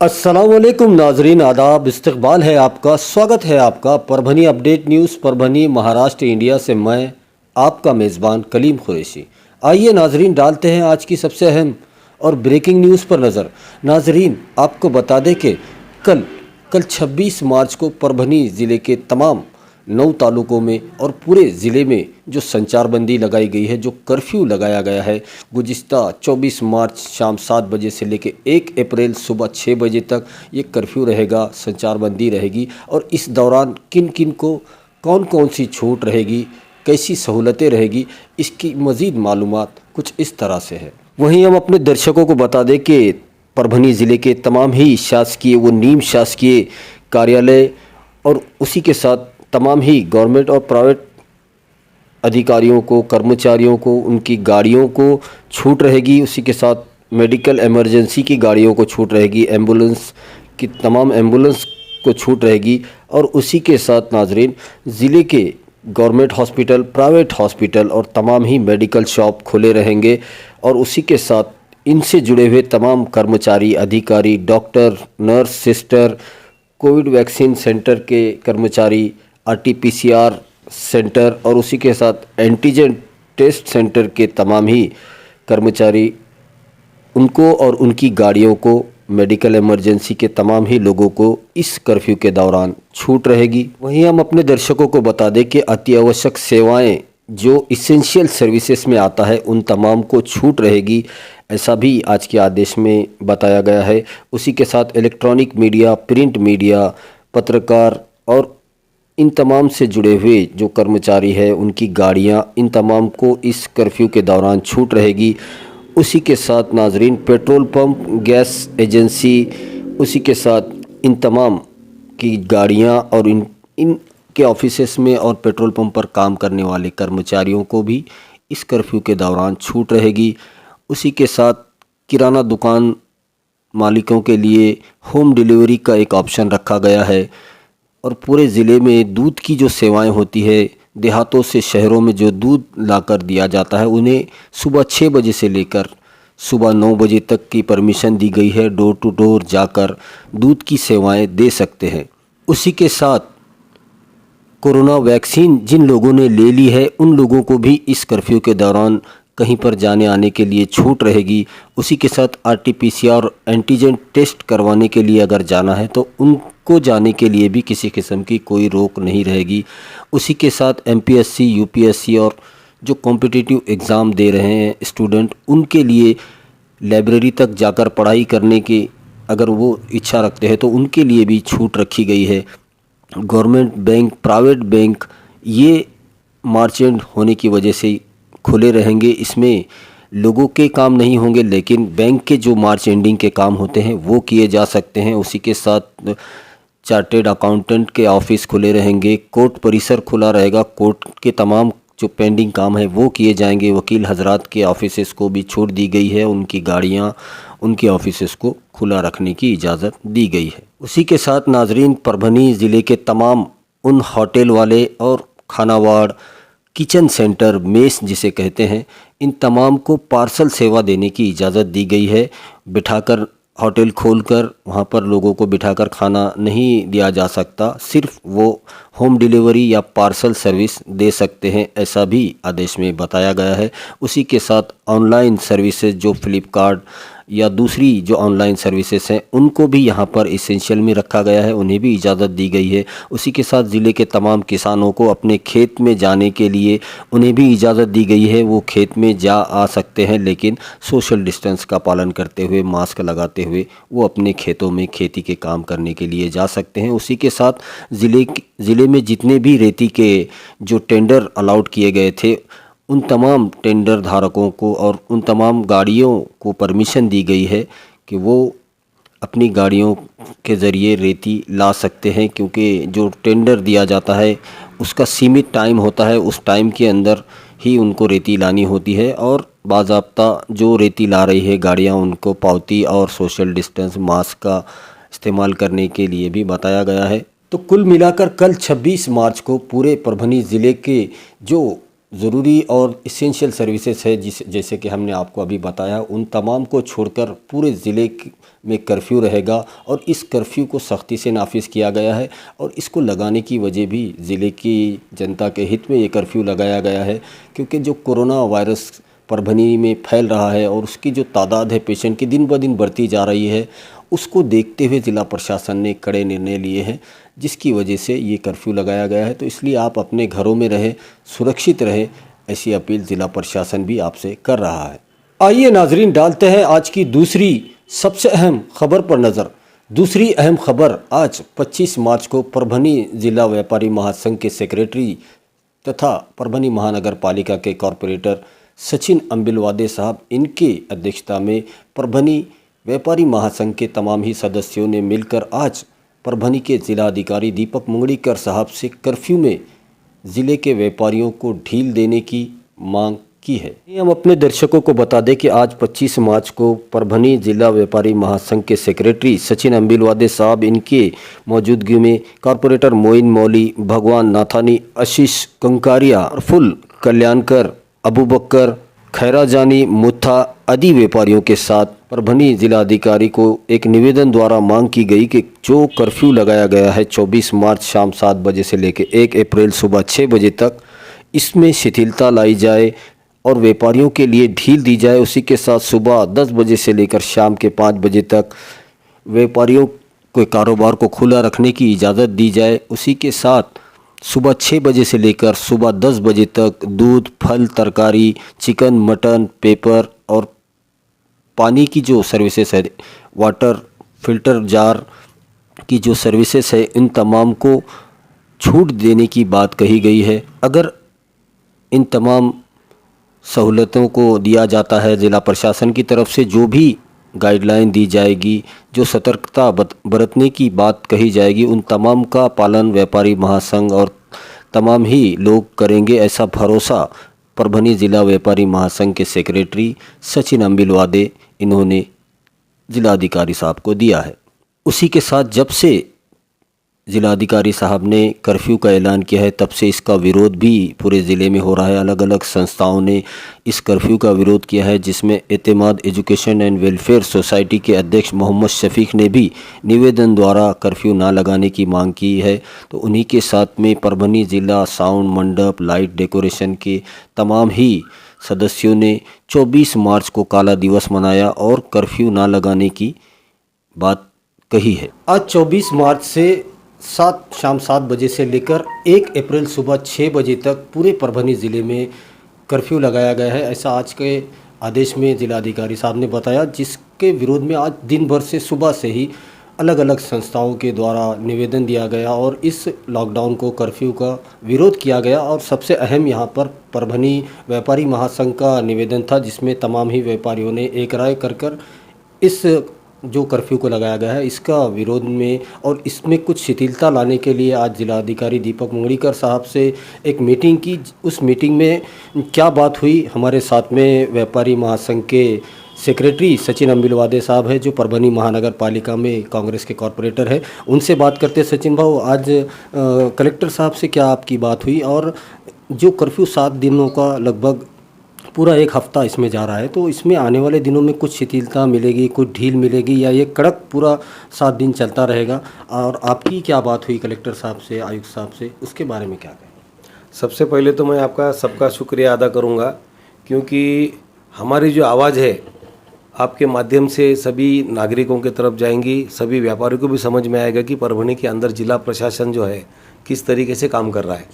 अस्सलामुअलैकुम नाजरीन, आदाब, इस्तकबाल है आपका, स्वागत है आपका Parbhani update news Parbhani Maharashtra India से। मैं आपका मेज़बान कलीम कुरैशी। आइए नाजरीन, डालते हैं आज की सबसे अहम और ब्रेकिंग न्यूज़ पर नज़र। नाजरीन, आपको बता दें कि कल 26 मार्च को परभनी ज़िले के तमाम 9 तालुकों में और पूरे ज़िले में जो संचारबंदी लगाई गई है, जो कर्फ्यू लगाया गया है, गुज़िश्ता 24 मार्च शाम 7 बजे से लेकर 1 अप्रैल सुबह 6 बजे तक ये कर्फ्यू रहेगा, संचारबंदी रहेगी। और इस दौरान किन किन को कौन कौन सी छूट रहेगी, कैसी सहूलतें रहेगी, इसकी मज़ीद मालूमात कुछ इस तरह से है। वहीं हम अपने दर्शकों को बता दें कि परभनी ज़िले के तमाम ही शासकीय व नीम शासकीय कार्यालय और उसी के साथ तमाम ही गवर्नमेंट और प्राइवेट अधिकारियों को, कर्मचारियों को, उनकी गाड़ियों को छूट रहेगी। उसी के साथ मेडिकल इमरजेंसी की गाड़ियों को छूट रहेगी, एम्बुलेंस की तमाम एम्बुलेंस को छूट रहेगी। और उसी के साथ नाजरीन, ज़िले के गवर्नमेंट हॉस्पिटल, प्राइवेट हॉस्पिटल और तमाम ही मेडिकल शॉप खुले रहेंगे। और उसी के साथ इनसे जुड़े हुए तमाम कर्मचारी, अधिकारी, doctor, nurse, sister, Covid vaccine centre के कर्मचारी, आरटीपीसीआर सेंटर और उसी के साथ एंटीजन टेस्ट सेंटर के तमाम ही कर्मचारी, उनको और उनकी गाड़ियों को, मेडिकल इमरजेंसी के तमाम ही लोगों को इस कर्फ्यू के दौरान छूट रहेगी। वहीं हम अपने दर्शकों को बता दें कि अति आवश्यक सेवाएं जो इसेंशियल सर्विसेज में आता है, उन तमाम को छूट रहेगी, ऐसा भी आज के आदेश में बताया गया है। उसी के साथ इलेक्ट्रॉनिक मीडिया, प्रिंट मीडिया, पत्रकार और इन तमाम से जुड़े हुए जो कर्मचारी हैं, उनकी गाड़ियां, इन तमाम को इस कर्फ्यू के दौरान छूट रहेगी। उसी के साथ नाजरीन, पेट्रोल पंप, गैस एजेंसी, उसी के साथ इन तमाम की गाड़ियां और इन के ऑफिसेस में और पेट्रोल पंप पर काम करने वाले कर्मचारियों को भी इस कर्फ्यू के दौरान छूट रहेगी। उसी के साथ किराना दुकान मालिकों के लिए होम डिलीवरी का एक ऑप्शन रखा गया है। और पूरे ज़िले में दूध की जो सेवाएं होती है, देहातों से शहरों में जो दूध लाकर दिया जाता है, उन्हें सुबह 6 बजे से लेकर सुबह 9 बजे तक की परमिशन दी गई है। डोर टू डोर जाकर दूध की सेवाएं दे सकते हैं। उसी के साथ कोरोना वैक्सीन जिन लोगों ने ले ली है, उन लोगों को भी इस कर्फ्यू के दौरान कहीं पर जाने आने के लिए छूट रहेगी। उसी के साथ आरटीपीसीआर एंटीजन टेस्ट करवाने के लिए अगर जाना है तो उनको जाने के लिए भी किसी किस्म की कोई रोक नहीं रहेगी। उसी के साथ एमपीएससी, यूपीएससी और जो कॉम्पिटिटिव एग्ज़ाम दे रहे हैं स्टूडेंट, उनके लिए लाइब्रेरी तक जाकर पढ़ाई करने की अगर वो इच्छा रखते हैं तो उनके लिए भी छूट रखी गई है। गवर्नमेंट बैंक, प्राइवेट बैंक, ये मार्च एंड होने की वजह से खुले रहेंगे। इसमें लोगों के काम नहीं होंगे, लेकिन बैंक के जो मार्च एंडिंग के काम होते हैं वो किए जा सकते हैं। उसी के साथ चार्टेड अकाउंटेंट के ऑफिस खुले रहेंगे, कोर्ट परिसर खुला रहेगा, कोर्ट के तमाम जो पेंडिंग काम है वो किए जाएंगे। वकील हजरात के ऑफिसेस को भी छूट दी गई है, उनकी गाड़ियाँ, उनके ऑफिसेस को खुला रखने की इजाज़त दी गई है। उसी के साथ नाजरीन, परभनी ज़िले के तमाम उन होटल वाले और खानावाड़, किचन सेंटर, मेस जिसे कहते हैं, इन तमाम को पार्सल सेवा देने की इजाज़त दी गई है। बिठाकर होटल खोलकर वहाँ पर लोगों को बिठाकर खाना नहीं दिया जा सकता, सिर्फ वो होम डिलीवरी या पार्सल सर्विस दे सकते हैं, ऐसा भी आदेश में बताया गया है। उसी के साथ ऑनलाइन सर्विसेज जो फ्लिपकार्ट या दूसरी जो ऑनलाइन सर्विसेज हैं, उनको भी यहाँ पर इसेंशियल में रखा गया है, उन्हें भी इजाज़त दी गई है। उसी के साथ ज़िले के तमाम किसानों को अपने खेत में जाने के लिए उन्हें भी इजाज़त दी गई है। वो खेत में जा आ सकते हैं, लेकिन सोशल डिस्टेंस का पालन करते हुए, मास्क लगाते हुए वो अपने खेतों में खेती के काम करने के लिए जा सकते हैं। उसी के साथ ज़िले में जितने भी रेती के जो टेंडर अलाउड किए गए थे, उन तमाम टेंडर धारकों को और उन तमाम गाड़ियों को परमिशन दी गई है कि वो अपनी गाड़ियों के ज़रिए रेती ला सकते हैं, क्योंकि जो टेंडर दिया जाता है उसका सीमित टाइम होता है, उस टाइम के अंदर ही उनको रेती लानी होती है। और बाज़ाब्ता जो रेती ला रही है गाड़ियां, उनको पावती और सोशल डिस्टेंस, मास्क का इस्तेमाल करने के लिए भी बताया गया है। तो कुल मिलाकर कल 26 मार्च को पूरे परभनी ज़िले के जो ज़रूरी और इसेंशियल सर्विसेज है जैसे कि हमने आपको अभी बताया, उन तमाम को छोड़कर पूरे ज़िले में कर्फ्यू रहेगा और इस कर्फ्यू को सख्ती से नाफिज किया गया है। और इसको लगाने की वजह भी ज़िले की जनता के हित में ये कर्फ्यू लगाया गया है, क्योंकि जो कोरोना वायरस परभनी में फैल रहा है और उसकी जो तादाद है पेशेंट की दिन ब दिन बढ़ती जा रही है, उसको देखते हुए ज़िला प्रशासन ने कड़े निर्णय लिए हैं, जिसकी वजह से ये कर्फ्यू लगाया गया है। तो इसलिए आप अपने घरों में रहें, सुरक्षित रहें, ऐसी अपील ज़िला प्रशासन भी आपसे कर रहा है। आइए नाजरीन, डालते हैं आज की दूसरी सबसे अहम खबर पर नज़र। दूसरी अहम खबर आज 25 मार्च को परभनी ज़िला व्यापारी महासंघ के सेक्रेटरी तथा परभनी महानगर पालिका के कॉरपोरेटर सचिन अम्बिलवादे साहब, इनके अध्यक्षता में परभनी व्यापारी महासंघ के तमाम ही सदस्यों ने मिलकर आज परभनी के ज़िलाधिकारी दीपक मुंगड़ीकर साहब से कर्फ्यू में ज़िले के व्यापारियों को ढील देने की मांग की है। हम अपने दर्शकों को बता दें कि आज 25 मार्च को परभनी ज़िला व्यापारी महासंघ के सेक्रेटरी सचिन अम्बिलवादे साहब, इनके मौजूदगी में कॉरपोरेटर मोइन मौली, भगवान नाथानी, आशीष कंकारिया, फुल कल्याणकर, अबू बकर, खैरा जानी, मुथा आदि व्यापारियों के साथ परभनी जिलाधिकारी को एक निवेदन द्वारा मांग की गई कि जो कर्फ्यू लगाया गया है 24 मार्च शाम 7 बजे से लेकर 1 अप्रैल सुबह 6 बजे तक, इसमें शिथिलता लाई जाए और व्यापारियों के लिए ढील दी जाए। उसी के साथ सुबह 10 बजे से लेकर शाम के 5 बजे तक व्यापारियों के कारोबार को खुला रखने की इजाज़त दी जाए। उसी के साथ सुबह 6 बजे से लेकर सुबह 10 बजे तक दूध, फल, तरकारी, चिकन, मटन, पेपर और पानी की जो सर्विसेज है, वाटर फिल्टर जार की जो सर्विसेज है, इन तमाम को छूट देने की बात कही गई है। अगर इन तमाम सहूलतों को दिया जाता है ज़िला प्रशासन की तरफ से, जो भी गाइडलाइन दी जाएगी, जो सतर्कता बरतने की बात कही जाएगी, उन तमाम का पालन व्यापारी महासंघ और तमाम ही लोग करेंगे, ऐसा भरोसा परभनी ज़िला व्यापारी महासंघ के सेक्रेटरी सचिन अम्बिलवादे इन्होंने ज़िलाधिकारी साहब को दिया है। उसी के साथ जब से ज़िलाधिकारी साहब ने कर्फ्यू का ऐलान किया है, तब से इसका विरोध भी पूरे ज़िले में हो रहा है। अलग अलग संस्थाओं ने इस कर्फ्यू का विरोध किया है, जिसमें एतमाद एजुकेशन एंड वेलफेयर सोसाइटी के अध्यक्ष मोहम्मद शफीक ने भी निवेदन द्वारा कर्फ्यू ना लगाने की मांग की है। तो उन्हीं के साथ में परभनी ज़िला साउंड मंडप, लाइट डेकोरेशन के तमाम ही सदस्यों ने 24 मार्च को काला दिवस मनाया और कर्फ्यू ना लगाने की बात कही है। आज 24 मार्च से शाम 7 बजे से लेकर 1 अप्रैल सुबह 6 बजे तक पूरे परभनी ज़िले में कर्फ्यू लगाया गया है, ऐसा आज के आदेश में ज़िलाधिकारी साहब ने बताया, जिसके विरोध में आज दिन भर से सुबह से ही अलग अलग संस्थाओं के द्वारा निवेदन दिया गया और इस लॉकडाउन को, कर्फ्यू का विरोध किया गया। और सबसे अहम यहाँ पर परभनी व्यापारी महासंघ का निवेदन था, जिसमें तमाम ही व्यापारियों ने एक राय कर इस जो कर्फ्यू को लगाया गया है इसका विरोध में और इसमें कुछ शिथिलता लाने के लिए आज जिलाधिकारी दीपक मुंगड़ीकर साहब से एक मीटिंग की। उस मीटिंग में क्या बात हुई, हमारे साथ में व्यापारी महासंघ के सेक्रेटरी सचिन अम्बिलवादे साहब है, जो परभनी महानगर पालिका में कांग्रेस के कॉरपोरेटर है। उनसे बात करते सचिन भाऊ, आज कलेक्टर साहब से क्या आपकी बात हुई और जो कर्फ्यू 7 दिनों का लगभग पूरा 1 हफ्ता इसमें जा रहा है, तो इसमें आने वाले दिनों में कुछ शिथिलता मिलेगी, कुछ ढील मिलेगी या ये कड़क पूरा 7 दिन चलता रहेगा? और आपकी क्या बात हुई कलेक्टर साहब से, आयुक्त साहब से, उसके बारे में क्या कहें? सबसे पहले तो मैं आपका सबका शुक्रिया अदा करूंगा, क्योंकि हमारी जो आवाज़ है आपके माध्यम से सभी नागरिकों की तरफ जाएंगी, सभी व्यापारियों को भी समझ में आएगा कि परभनी के अंदर जिला प्रशासन जो है किस तरीके से काम कर रहा है।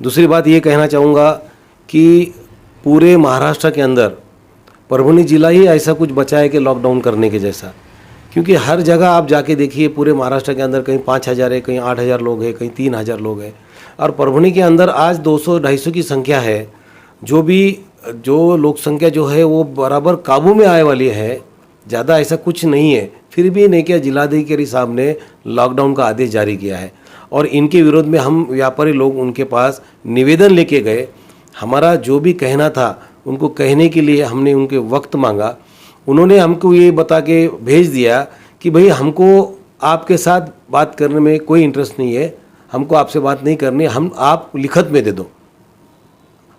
दूसरी बात ये कहना चाहूँगा कि पूरे महाराष्ट्र के अंदर परभनी जिला ही ऐसा कुछ बचा है कि लॉकडाउन करने के जैसा, क्योंकि हर जगह आप जाके देखिए पूरे महाराष्ट्र के अंदर कहीं 5,000 है, कहीं 8,000 लोग हैं, कहीं 3,000 लोग हैं, और परभनी के अंदर आज 200-250 की संख्या है। जो लोक संख्या जो है वो बराबर काबू में आने वाली है, ज़्यादा ऐसा कुछ नहीं है। फिर भी नहीं क्या जिलाधिकारी साहब ने लॉकडाउन का आदेश जारी किया है और इनके विरोध में हम व्यापारी लोग उनके पास निवेदन लेके गए। हमारा जो भी कहना था उनको कहने के लिए हमने उनके वक्त मांगा। उन्होंने हमको ये बता के भेज दिया कि भाई हमको आपके साथ बात करने में कोई इंटरेस्ट नहीं है, हमको आपसे बात नहीं करनी, हम आप लिखत में दे दो।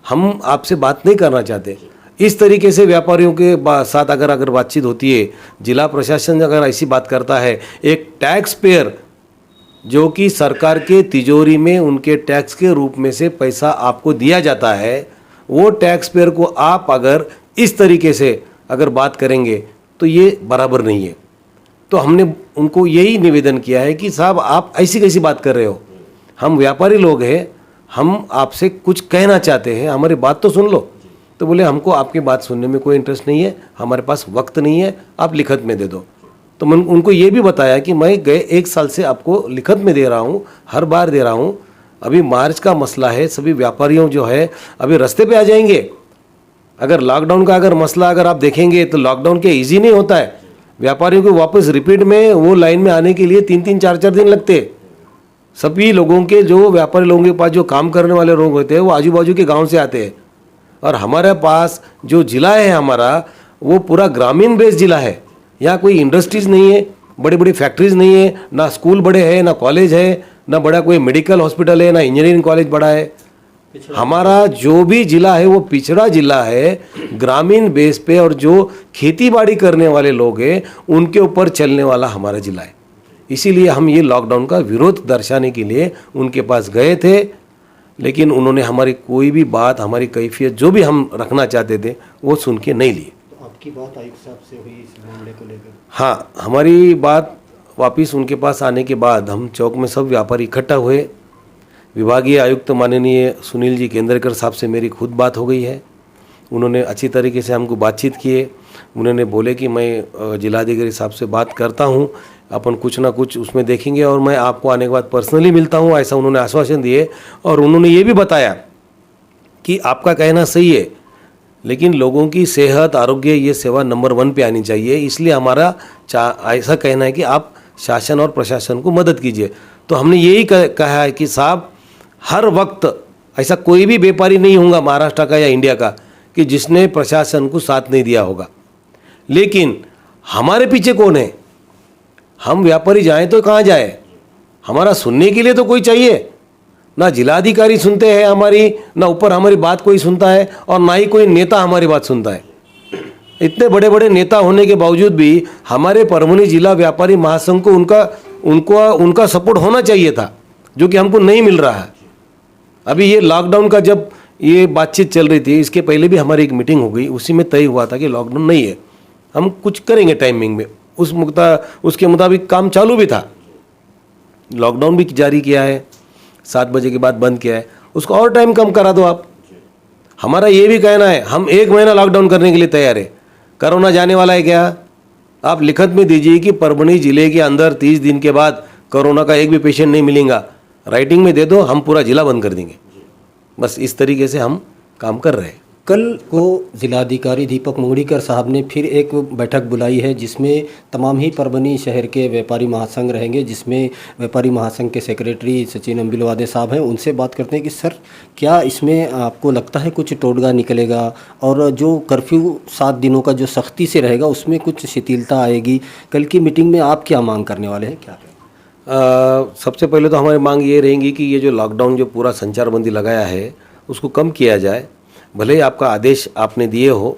हम आपसे बात नहीं करना चाहते। इस तरीके से व्यापारियों के साथ अगर बातचीत होती है, जिला प्रशासन अगर ऐसी बात करता है, एक टैक्स पेयर जो कि सरकार के तिजोरी में उनके टैक्स के रूप में से पैसा आपको दिया जाता है, वो टैक्स पेयर को आप अगर इस तरीके से अगर बात करेंगे तो ये बराबर नहीं है। तो हमने उनको यही निवेदन किया है कि साहब आप ऐसी कैसी बात कर रहे हो, हम व्यापारी लोग हैं, हम आपसे कुछ कहना चाहते हैं, हमारी बात तो सुन लो। तो बोले हमको आपकी बात सुनने में कोई इंटरेस्ट नहीं है, हमारे पास वक्त नहीं है, आप लिखत में दे दो। तो मैं उनको ये भी बताया कि मैं गए 1 साल से आपको लिखत में दे रहा हूँ, हर बार दे रहा हूँ। अभी मार्च का मसला है, सभी व्यापारियों जो है अभी रास्ते पे आ जाएंगे। अगर लॉकडाउन का अगर मसला अगर आप देखेंगे तो लॉकडाउन के ईजी नहीं होता है, व्यापारियों को वापस रिपीट में वो लाइन में आने के लिए 3-3 4-4 दिन लगते। सभी लोगों के जो व्यापारी लोगों के पास जो काम करने वाले लोग होते हैं वो आजू बाजू के गांव से आते हैं। और हमारे पास जो ज़िला है हमारा, वो पूरा ग्रामीण बेस्ड ज़िला है। यहाँ कोई इंडस्ट्रीज़ नहीं है, बड़ी बड़ी फैक्ट्रीज नहीं है, ना स्कूल बड़े हैं, ना कॉलेज है, ना बड़ा कोई मेडिकल हॉस्पिटल है, ना इंजीनियरिंग कॉलेज बड़ा है। हमारा जो भी ज़िला है वो पिछड़ा ज़िला है, ग्रामीण बेस पे, और जो खेती बाड़ी करने वाले लोग हैं उनके ऊपर चलने वाला हमारा ज़िला है। इसीलिए हम ये लॉकडाउन का विरोध दर्शाने के लिए उनके पास गए थे, लेकिन उन्होंने हमारी कोई भी बात, हमारी कैफियत जो भी हम रखना चाहते थे वो सुन के नहीं लिए। तो आपकी बात आयुक्त साहब से हुई इस मामले को लेकर? हाँ, हमारी बात वापस उनके पास आने के बाद हम चौक में सब व्यापारी इकट्ठा हुए। विभागीय आयुक्त माननीय सुनील जी केंद्रेकर साहब से मेरी खुद बात हो गई है। उन्होंने अच्छी तरीके से हमको बातचीत किए। उन्होंने बोले कि मैं जिलाधिकारी साहब से बात करता हूँ, अपन कुछ ना कुछ उसमें देखेंगे और मैं आपको आने के बाद पर्सनली मिलता हूँ, ऐसा उन्होंने आश्वासन दिए। और उन्होंने ये भी बताया कि आपका कहना सही है, लेकिन लोगों की सेहत, आरोग्य, ये सेवा नंबर 1 पे आनी चाहिए। इसलिए हमारा ऐसा कहना है कि आप शासन और प्रशासन को मदद कीजिए। तो हमने यही कहा है कि साहब, हर वक्त ऐसा कोई भी व्यापारी नहीं होगा महाराष्ट्र का या इंडिया का कि जिसने प्रशासन को साथ नहीं दिया होगा। लेकिन हमारे पीछे कौन है? हम व्यापारी जाएं तो कहाँ जाए? हमारा सुनने के लिए तो कोई चाहिए। ना जिलाधिकारी सुनते हैं हमारी, ना ऊपर हमारी बात कोई सुनता है, और ना ही कोई नेता हमारी बात सुनता है। इतने बड़े बड़े नेता होने के बावजूद भी हमारे परभनी जिला व्यापारी महासंघ को उनका सपोर्ट होना चाहिए था, जो कि हमको नहीं मिल रहा है। अभी ये लॉकडाउन का जब ये बातचीत चल रही थी, इसके पहले भी हमारी एक मीटिंग हो गई, उसी में तय हुआ था कि लॉकडाउन नहीं है, हम कुछ करेंगे टाइमिंग में। उसके मुताबिक काम चालू भी था। लॉकडाउन भी जारी किया है, 7 बजे के बाद बंद किया है, उसको और टाइम कम करा दो आप। हमारा ये भी कहना है, हम 1 महीना लॉकडाउन करने के लिए तैयार है। कोरोना जाने वाला है क्या? आप लिखत में दीजिए कि परभनी जिले के अंदर 30 दिन के बाद कोरोना का एक भी पेशेंट नहीं मिलेगा, राइटिंग में दे दो, हम पूरा जिला बंद कर देंगे। बस इस तरीके से हम काम कर रहे हैं। कल को जिलाधिकारी दीपक मुंगड़ीकर साहब ने फिर एक बैठक बुलाई है, जिसमें तमाम ही परभनी शहर के व्यापारी महासंघ रहेंगे, जिसमें व्यापारी महासंघ के सेक्रेटरी सचिन अम्बिलवादे साहब हैं। उनसे बात करते हैं कि सर, क्या इसमें आपको लगता है कुछ टोटका निकलेगा, और जो कर्फ्यू 7 दिनों का जो सख्ती से रहेगा उसमें कुछ शिथिलता आएगी? कल की मीटिंग में आप क्या मांग करने वाले हैं, क्या? सबसे पहले तो हमारी मांग ये रहेंगी कि ये जो लॉकडाउन, जो पूरा संचारबंदी लगाया है, उसको कम किया जाए। भले ही आपका आदेश आपने दिए हो,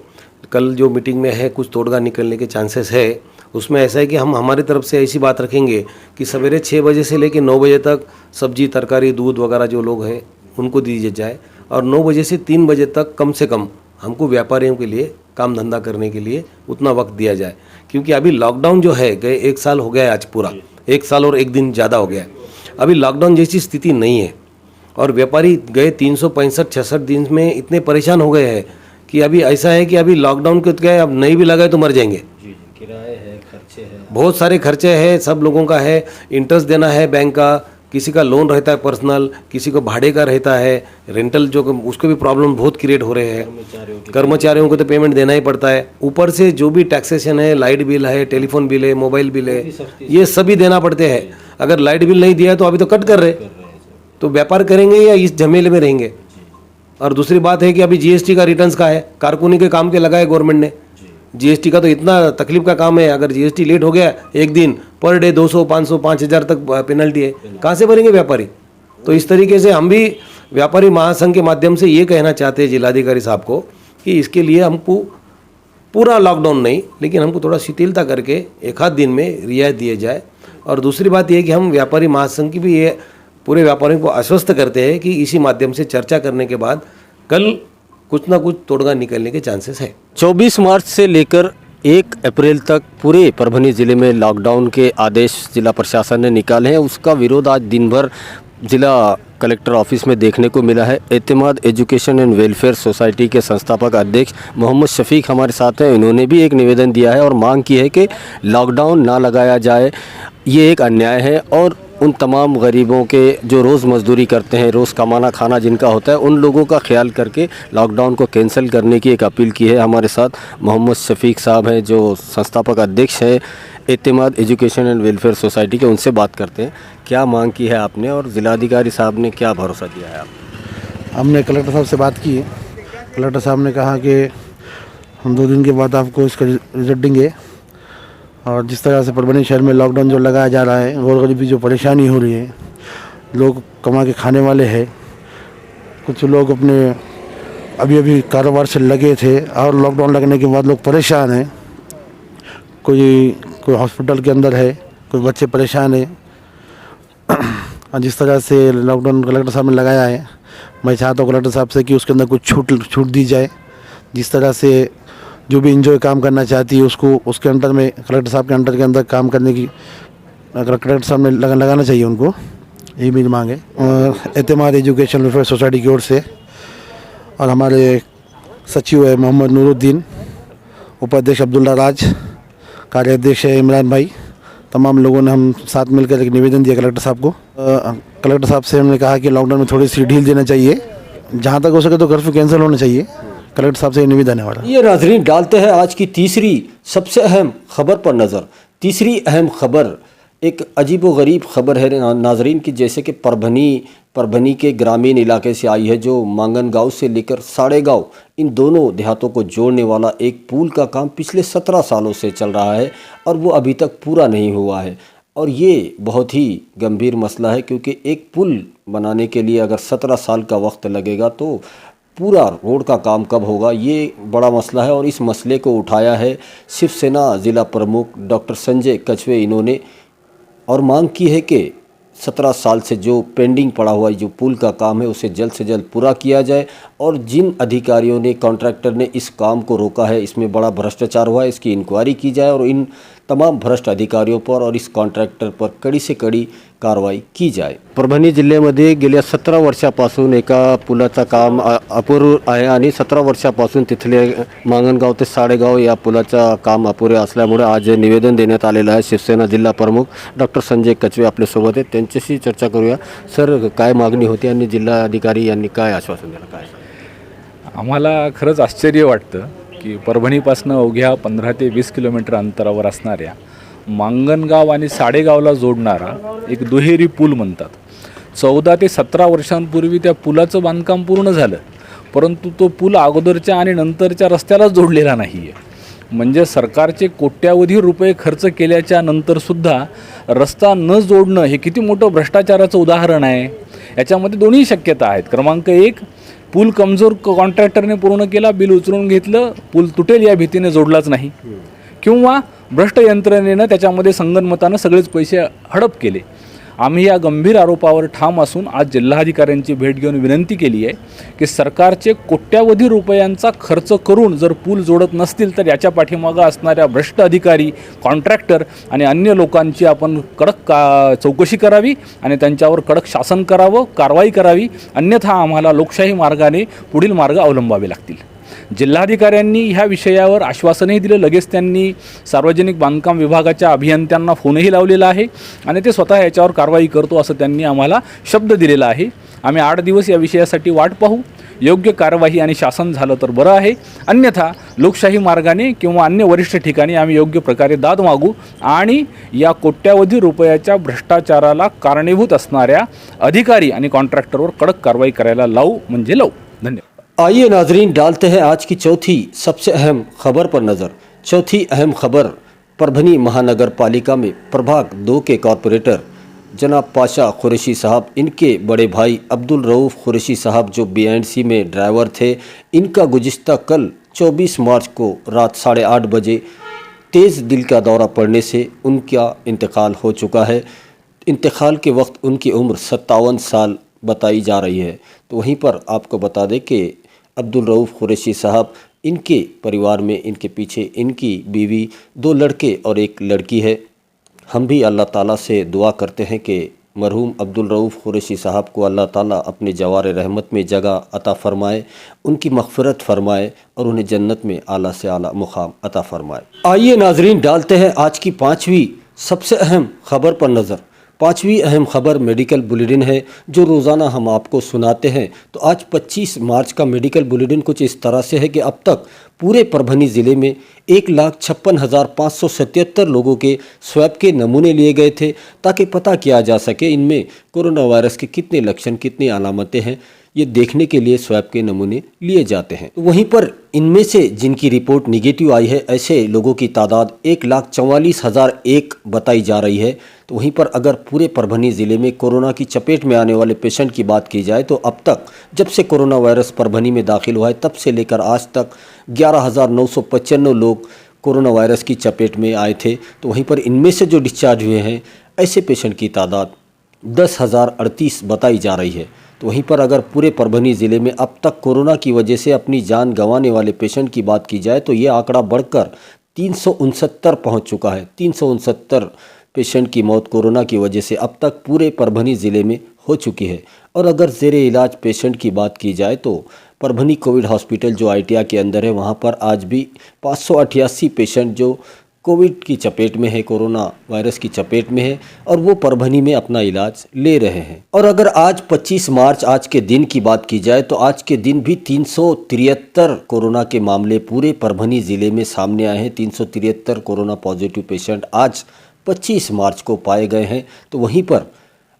कल जो मीटिंग में है कुछ तोड़गा निकलने के चांसेस है। उसमें ऐसा है कि हम हमारी तरफ से ऐसी बात रखेंगे कि सवेरे 6 बजे से लेकर 9 बजे तक सब्जी, तरकारी, दूध वगैरह जो लोग हैं उनको दीजिए जाए, और 9 बजे से 3 बजे तक कम से कम हमको व्यापारियों के लिए काम धंधा करने के लिए उतना वक्त दिया जाए। क्योंकि अभी लॉकडाउन जो है, गए 1 साल हो गया है, आज पूरा 1 साल और 1 दिन ज़्यादा हो गया है। अभी लॉकडाउन जैसी स्थिति नहीं है, और व्यापारी गए 365-66 दिन में इतने परेशान हो गए हैं कि अभी ऐसा है कि अभी लॉकडाउन के क्या है, अब नहीं भी लगाए तो मर जाएंगे। किराए है, खर्चे हैं, बहुत सारे खर्चे हैं, सब लोगों का है। इंटरेस्ट देना है बैंक का, किसी का लोन रहता है पर्सनल, किसी को भाड़े का रहता है, रेंटल जो उसको भी प्रॉब्लम बहुत क्रिएट हो रहे हैं। कर्मचारियों को तो पेमेंट देना ही पड़ता है। ऊपर से जो भी टैक्सेशन है, लाइट बिल है, टेलीफोन बिल है, मोबाइल बिल है, ये सभी देना पड़ते हैं। अगर लाइट बिल नहीं दिया तो अभी तो कट कर रहे, तो व्यापार करेंगे या इस झमेले में रहेंगे? और दूसरी बात है कि अभी जीएसटी का रिटर्न्स का है, कारकुनी के काम के लगाए गवर्नमेंट ने। जीएसटी का तो इतना तकलीफ का काम है, अगर जीएसटी लेट हो गया एक दिन, पर डे 200, 500, 5000 तक पेनल्टी है, कहाँ से भरेंगे व्यापारी? तो इस तरीके से हम भी व्यापारी महासंघ के माध्यम से ये कहना चाहते हैं जिलाधिकारी साहब को कि इसके लिए हमको पूरा लॉकडाउन नहीं, लेकिन हमको थोड़ा शिथिलता करके एक आध दिन में रियायत दिए जाए। और दूसरी बात यह कि हम व्यापारी महासंघ की भी ये पूरे व्यापारियों को आश्वस्त करते हैं कि इसी माध्यम से चर्चा करने के बाद कल कुछ ना कुछ तोड़गा निकलने के चांसेस है। 24 मार्च से लेकर 1 अप्रैल तक पूरे परभनी ज़िले में लॉकडाउन के आदेश जिला प्रशासन ने निकाले हैं। उसका विरोध आज दिन भर जिला कलेक्टर ऑफिस में देखने को मिला है। एतमाद एजुकेशन एंड वेलफेयर सोसाइटी के संस्थापक अध्यक्ष मोहम्मद शफीक हमारे साथ हैं। इन्होंने भी एक निवेदन दिया है और मांग की है कि लॉकडाउन ना लगाया जाए, ये एक अन्याय है और उन तमाम गरीबों के जो रोज़ मजदूरी करते हैं, रोज़ कमाना खाना जिनका होता है, उन लोगों का ख्याल करके लॉकडाउन को कैंसिल करने की एक अपील की है। हमारे साथ मोहम्मद शफीक साहब हैं जो संस्थापक अध्यक्ष हैं एतमाद एजुकेशन एंड वेलफेयर सोसाइटी के। उनसे बात करते हैं क्या मांग की है आपने और ज़िलाधिकारी साहब ने क्या भरोसा दिया है आप? हमने कलेक्टर साहब से बात की है। कलेक्टर साहब ने कहा कि हम 2 दिन के बाद आपको इसका रिजल्ट देंगे। और जिस तरह से परभनी शहर में लॉकडाउन जो लगाया जा रहा है, गौर गरीबी जो परेशानी हो रही है, लोग कमा के खाने वाले हैं, कुछ लोग अपने अभी कारोबार से लगे थे और लॉकडाउन लगने के बाद लोग परेशान हैं। कोई हॉस्पिटल के अंदर है, कोई बच्चे परेशान है। और जिस तरह से लॉकडाउन कलेक्टर साहब ने लगाया है, मैं चाहता हूँ कलेक्टर साहब से कि उसके अंदर कुछ छूट दी जाए। जिस तरह से जो भी इंजॉय काम करना चाहती है उसको उसके अंडर में, कलेक्टर साहब के अंडर के अंदर काम करने की कलेक्टर साहब ने लगाना चाहिए उनको, यही मेरी मांग है। और एतमाद एजुकेशन वेलफेयर सोसाइटी की ओर से और हमारे सचिव है मोहम्मद नूरुद्दीन, उपाध्यक्ष अब्दुल्ला राज, कार्याध्यक्ष है इमरान भाई, तमाम लोगों ने हम साथ मिलकर एक निवेदन दिया कलेक्टर साहब को। कलेक्टर साहब से हमने कहा कि लॉकडाउन में थोड़ी सी ढील देना चाहिए, जहाँ तक हो सके तो कर्फ्यू कैंसिल होना चाहिए। कलेक्टर साहब से ये निवेदन है हमारा। ये नाजरीन डालते हैं आज की तीसरी सबसे अहम खबर पर नज़र। तीसरी अहम खबर एक अजीब व गरीब खबर है नाजरीन की, जैसे कि परभनी के ग्रामीण इलाके से आई है, जो मांगन गांव से लेकर साड़े गांव, इन दोनों देहातों को जोड़ने वाला एक पुल का काम पिछले 17 सालों से चल रहा है और वो अभी तक पूरा नहीं हुआ है। और ये बहुत ही गंभीर मसला है, क्योंकि एक पुल बनाने के लिए अगर 17 साल का वक्त लगेगा तो पूरा रोड का काम कब होगा, ये बड़ा मसला है। और इस मसले को उठाया है शिवसेना ज़िला प्रमुख डॉक्टर संजय कछवे इन्होंने, और मांग की है कि 17 साल से जो पेंडिंग पड़ा हुआ जो पुल का काम है उसे जल्द से जल्द पूरा किया जाए। और जिन अधिकारियों ने, कॉन्ट्रैक्टर ने इस काम को रोका है, इसमें बड़ा भ्रष्टाचार हुआ है, इसकी इंक्वायरी की जाए और इन तमाम भ्रष्ट अधिकारियों पर और इस कॉन्ट्रॅक्टर पर कडी से कडी कारवाई की जाए। परभणी जिल्ह्यामध्ये गेल्या 17 वर्षापासून एका पुलाचं काम अपूर्ण आहे आणि 17 वर्षापासून तिथले मांगणगाव ते साडेगाव या पुलाचं काम अपुरे असल्यामुळे आज निवेदन देण्यात आलेलं आहे। शिवसेना जिल्हा प्रमुख डॉक्टर संजय कचवे आपल्यासोबत आहेत, त्यांच्याशी चर्चा करूया। सर, काय मागणी होती आणि जिल्हाधिकारी यांनी काय आश्वासन दिलं? काय आम्हाला खरंच आश्चर्य वाटतं की परभणीपासून अवघ्या 15 ते 20 किलोमीटर अंतरावर असणाऱ्या मांगणगाव आणि साडेगावला जोडणारा एक दुहेरी पूल म्हणतात, 14 ते 17 वर्षांपूर्वी त्या पुलाचं बांधकाम पूर्ण झालं, परंतु तो पूल अगोदरच्या आणि नंतरच्या रस्त्याला जोडलेला नाही आहे। म्हणजे सरकारचे कोट्यावधी रुपये खर्च केल्याच्या नंतरसुद्धा रस्ता न जोडणं हे किती मोठं भ्रष्टाचाराचं उदाहरण आहे। याच्यामध्ये दोन्ही शक्यता आहेत। क्रमांक 1, पूल कमजोर कॉन्ट्रॅक्टरने पूर्ण केला, बिल उचलून घेतलं, पूल तुटेल या भीतीने जोडलाच नाही, किंवा भ्रष्ट यंत्रणेनं त्याच्यामध्ये संगनमतानं सगळेच पैसे हडप केले। आम्ही या गंभीर आरोपावर ठाम असून आज जिल्हाधिकाऱ्यांची भेट घेऊन विनंती केली आहे की सरकारचे कोट्यावधी रुपयांचा खर्च करून जर पूल जोडत नसतील तर याच्या पाठीमागं असणाऱ्या भ्रष्ट अधिकारी, कॉन्ट्रॅक्टर आणि अन्य लोकांची आपण कडक चौकशी करावी आणि त्यांच्यावर कडक शासन करावं, कारवाई करावी, अन्यथा आम्हाला लोकशाही मार्गाने पुढील मार्ग अवलंबावे लागतील। जिल्हाधिकाऱ्यांनी ह्या विषयावर आश्वासनही दिलं। लगेच त्यांनी सार्वजनिक बांधकाम विभागाच्या अभियंत्यांना फोनही लावलेला आहे आणि ते स्वतः याच्यावर कारवाई करतो असं त्यांनी आम्हाला शब्द दिलेला आहे। आम्ही 8 दिवस या विषयासाठी वाट पाहू। योग्य कारवाई आणि शासन झालं तर बरं आहे, अन्यथा लोकशाही मार्गाने किंवा अन्य वरिष्ठ ठिकाणी आम्ही योग्य प्रकारे दाद मागू आणि या कोट्यावधी रुपयाच्या भ्रष्टाचाराला कारणीभूत असणाऱ्या अधिकारी आणि कॉन्ट्रॅक्टरवर कडक कारवाई करायला लावू म्हणजे लावू। धन्यवाद। आइए नाजरीन डालते हैं आज की चौथी सबसे अहम खबर पर नज़र। चौथी अहम खबर परभनी महानगर पालिका में प्रभाग 2 के कॉरपोरेटर जनाब पाशा कुरैशी साहब, इनके बड़े भाई अब्दुल रऊफ़ कुरैशी साहब जो BNC में ड्राइवर थे, इनका गुज़िश्ता कल 24 मार्च को रात 8:30 बजे तेज़ दिल का दौरा पड़ने से उनका इंतकाल हो चुका है। इंतकाल के वक्त उनकी उम्र 57 साल बताई जा रही है। तो वहीं पर आपको बता दें कि अब्दुल रऊफ़ कुरैशी साहब, इनके परिवार में इनके पीछे इनकी बीवी, 2 लड़के और 1 लड़की है। हम भी अल्लाह ताला से दुआ करते हैं कि मरहूम अब्दुल रऊफ़ कुरैशी साहब को अल्लाह ताला अपने जवार रहमत में जगह अता फ़रमाए, उनकी मग़फ़िरत फ़रमाए और उन्हें जन्नत में आला से आला मुक़ाम अता फ़रमाए। आइए नाज़रीन, डालते हैं आज की 5वीं सबसे अहम ख़बर पर नज़र। 5वीं अहम ख़बर मेडिकल बुलेटिन है जो रोज़ाना हम आपको सुनाते हैं। तो आज 25 मार्च का मेडिकल बुलेटिन कुछ इस तरह से है कि अब तक पूरे परभनी ज़िले में 1,56,577 लोगों के स्वैब के नमूने लिए गए थे ताकि पता किया जा सके इनमें कोरोना वायरस के कितने लक्षण, कितनी अलामतें हैं। ये देखने के लिए स्वैब के नमूने लिए जाते हैं। वहीं पर इनमें से जिनकी रिपोर्ट निगेटिव आई है, ऐसे लोगों की तादाद 1,44,001 बताई जा रही है। तो वहीं पर अगर पूरे परभनी ज़िले में कोरोना की चपेट में आने वाले पेशेंट की बात की जाए तो अब तक जब से कोरोना वायरस परभनी में दाखिल हुआ है तब से लेकर आज तक 11,995 लोग कोरोना वायरस की चपेट में आए थे। तो वहीं पर इनमें से जो डिस्चार्ज हुए हैं, ऐसे पेशेंट की तादाद 10,038 बताई जा रही है। तो वहीं पर अगर पूरे परभनी ज़िले में अब तक कोरोना की वजह से अपनी जान गंवाने वाले पेशेंट की बात की जाए तो ये आंकड़ा बढ़कर 369 पहुंच चुका है। 369 पेशेंट की मौत कोरोना की वजह से अब तक पूरे परभनी ज़िले में हो चुकी है। और अगर ज़ेरे इलाज पेशेंट की बात की जाए तो परभनी कोविड हॉस्पिटल जो ITI के अंदर है, वहाँ पर आज भी 588 पेशेंट जो कोविड की चपेट में है, कोरोना वायरस की चपेट में है और वो परभनी में अपना इलाज ले रहे हैं। और अगर आज 25 मार्च आज के दिन की बात की जाए तो आज के दिन भी 373 कोरोना के मामले पूरे परभनी ज़िले में सामने आए हैं। 373 कोरोना पॉजिटिव पेशेंट आज 25 मार्च को पाए गए हैं। तो वहीं पर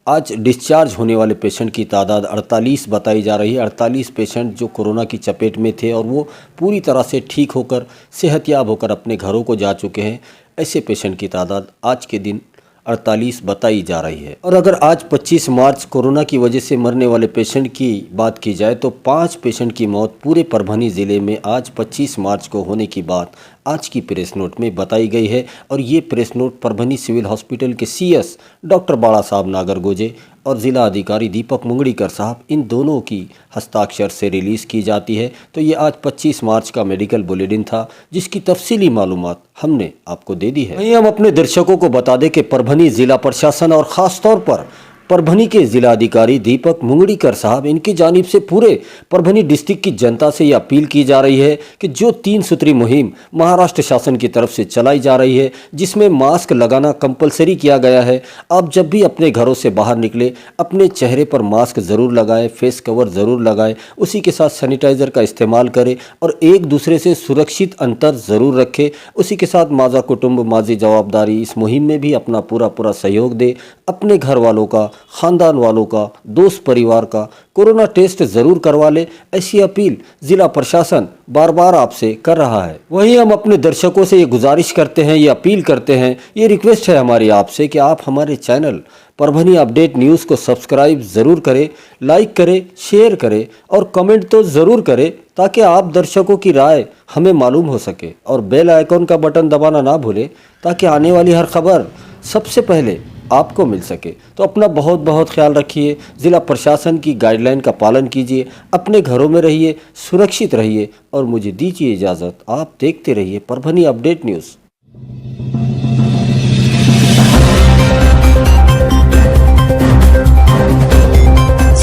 आज डिस्चार्ज होने वाले पेशेंट की तादाद 48 बताई जा रही है। 48 पेशेंट जो कोरोना की चपेट में थे और वो पूरी तरह से ठीक होकर सेहतयाब होकर अपने घरों को जा चुके हैं। ऐसे पेशेंट की तादाद आज के दिन 48 बताई जा रही है। और अगर आज 25 मार्च कोरोना की वजह से मरने वाले पेशेंट की बात की जाए तो 5 पेशेंट की मौत पूरे परभनी ज़िले में आज 25 मार्च को होने की बात आज की प्रेस नोट में बताई गई है। और ये press note Parbhani civil hospital के CS डॉक्टर बाड़ा साहब नागरगोजे और ज़िला अधिकारी दीपक मुंगड़ीकर साहब, इन दोनों की हस्ताक्षर से रिलीज़ की जाती है। तो ये आज 25 मार्च का मेडिकल बुलेटिन था जिसकी तफसीली मालूमात हमने आपको दे दी है। वहीं हम अपने दर्शकों को बता दें कि परभनी ज़िला प्रशासन और ख़ास तौर पर परभनी के ज़िला अधिकारी दीपक मुंगड़ीकर साहब, इनकी जानिब से पूरे परभनी डिस्ट्रिक्ट की जनता से ये अपील की जा रही है कि जो 3 सूत्री मुहिम महाराष्ट्र शासन की तरफ से चलाई जा रही है जिसमें मास्क लगाना कंपलसरी किया गया है। आप जब भी अपने घरों से बाहर निकले अपने चेहरे पर मास्क ज़रूर लगाएं, फेस कवर ज़रूर लगाएं, उसी के साथ सैनिटाइज़र का इस्तेमाल करें और एक दूसरे से सुरक्षित अंतर ज़रूर रखें। उसी के साथ माज़ा कुटुंब माजी जवाबदारी, इस मुहिम में भी अपना पूरा सहयोग दें। अपने घर वालों का, ख़ानदान वालों का, दोस्त परिवार का कोरोना टेस्ट ज़रूर करवा ले, ऐसी अपील ज़िला प्रशासन बार बार आपसे कर रहा है। वहीं हम अपने दर्शकों से ये गुजारिश करते हैं, ये अपील करते हैं, ये रिक्वेस्ट है हमारी आपसे कि आप हमारे चैनल परभनी अपडेट न्यूज़ को सब्सक्राइब ज़रूर करें, लाइक करें, शेयर करें और कमेंट तो ज़रूर करें ताकि आप दर्शकों की राय हमें मालूम हो सके। और बेल आइकॉन का बटन दबाना ना भूलें ताकि आने वाली हर खबर सबसे पहले आपको मिल सके। तो अपना बहुत ख्याल रखिए, ज़िला प्रशासन की गाइडलाइन का पालन कीजिए, अपने घरों में रहिए, सुरक्षित रहिए और मुझे दीजिए इजाज़त। आप देखते रहिए परभनी अपडेट न्यूज़।